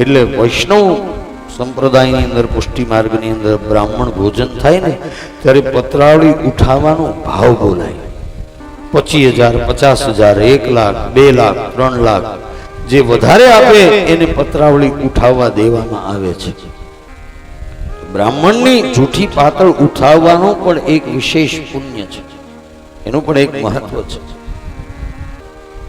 એટલે વૈષ્ણવ સંપ્રદાયની અંદર પુષ્ટિ માર્ગની અંદર બ્રાહ્મણ ભોજન થાય ને ત્યારે પતરાવળી ઉઠાવવાનો ભાવ બોલાય. 25,000, 50,000, 1 લાખ, 2 લાખ, 3 લાખ જે વધારે આપે એને પતરાવળી ઉઠાવવા દેવામાં આવે છે. બ્રાહ્મણની જૂઠી પાતળ ઉઠાવવાનો પણ એક વિશેષ પુણ્ય છે, એનું પણ એક મહત્વ છે.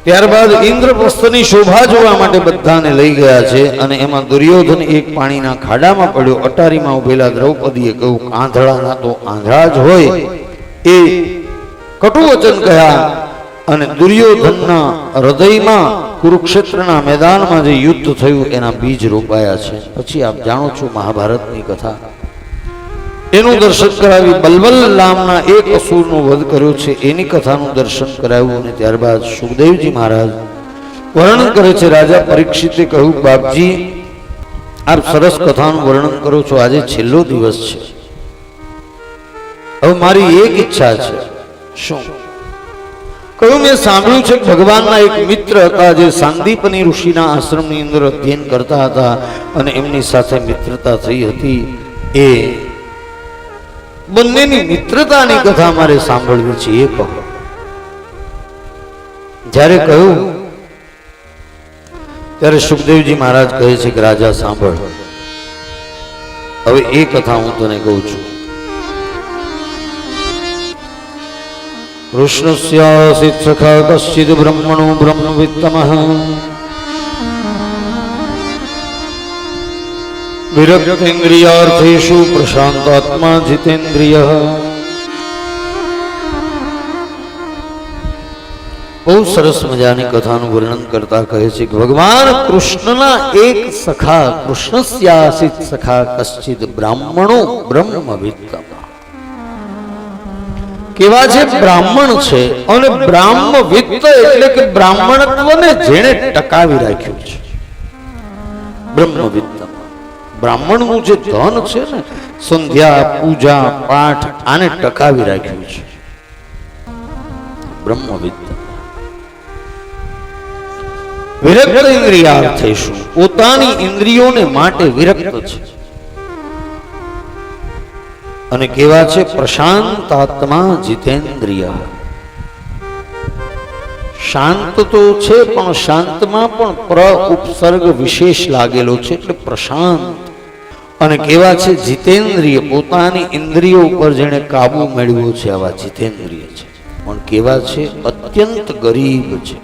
ત્યારબાદ ઇન્દ્રપ્રસ્થની શોભા જોવા માટે બધાને લઈ ગયા છે અને એમાં દુર્યોધન એક પાણીના ખાડામાં પડ્યો. અટારીમાં ઉભેલા દ્રૌપદીએ કહ્યું, આંધળાના તો આંધળા જ હોય. એ કટુ વચન કહ્યા અને દુર્યોધનના હૃદયમાં કુરુક્ષેત્રના મેદાનમાં જે યુદ્ધ થયું એના બીજ રોપાયા છે. પછી આપ જાણો છો મહાભારતની કથા, એનું દર્શન કરાવી. બલબલ નામના એક અસુરનો વધ કર્યો છે એની કથાનું દર્શન કરાવ્યું અને ત્યારબાદ સુખદેવજી મહારાજ વર્ણન કરે છે. રાજા પરીક્ષિતે કહ્યું, બાપજી આપ સરસ કથાનું વર્ણન કરો છો, આજે છેલ્લો દિવસ છે, હવે મારી એક ઈચ્છા છે. શું? કહ્યું, મેં સાંભળ્યું છે ભગવાનના એક મિત્ર હતા જે સાંદીપની ઋષિના આશ્રમની અંદર અધ્યયન કરતા હતા અને એમની સાથે મિત્રતા થઈ હતી. એ બંનેની મિત્રતાની કથા મારે સાંભળવી છે, એ કહો. જ્યારે કહ્યું ત્યારે સુખદેવજી મહારાજ કહે છે કે રાજા સાંભળ, હવે એ કથા હું તને કહું છું. કૃષ્ણસ્યાસિત સખા કશ્ચિદ બ્રહ્મણો બ્રહ્મવિત્તમઃ વિરક્તેન્દ્રિયાર્થેષુ પ્રશાંતાત્મા જીતેન્દ્રિયઃ. બહુ સરસ મજાની કથાનું વર્ણન કરતા કહે છે કે ભગવાન કૃષ્ણના એક સખા, કૃષ્ણસ્યાસિત સખા કશ્ચિદ બ્રાહ્મણો બ્રહ્મવિત્તમઃ. કેવા છે? બ્રાહ્મણ છે અને બ્રાહ્મવિત્ત એટલે કે બ્રાહ્મણત્વને જેણે ટકાવી રાખ્યું છે. બ્રહ્મવિત્ત બ્રાહ્મણનું જે ધન છે ને, સંધ્યા, પૂજા, પાઠ, આને ટકાવી રાખ્યું છે. બ્રહ્મવિત્ત. વિરક્ત ઇન્દ્રિયાર્થેષુ, પોતાની ઇન્દ્રિયોને માટે વિરક્ત છે. અને કેવા છે? પ્રશાંતાત્મા જીતેન્દ્રિય. શાંત તો છે પણ શાંતમાં પણ પ્ર ઉપસર્ગ વિશેષ લાગેલો છે એટલે પ્રશાંત. અને કેવા છે? જીતેન્દ્રિય, પોતાની ઇન્દ્રિયો ઉપર જેણે કાબુ મેળવ્યો છે આવા જીતેન્દ્રિય છે. પણ કેવા છે? અત્યંત ગરીબ છે.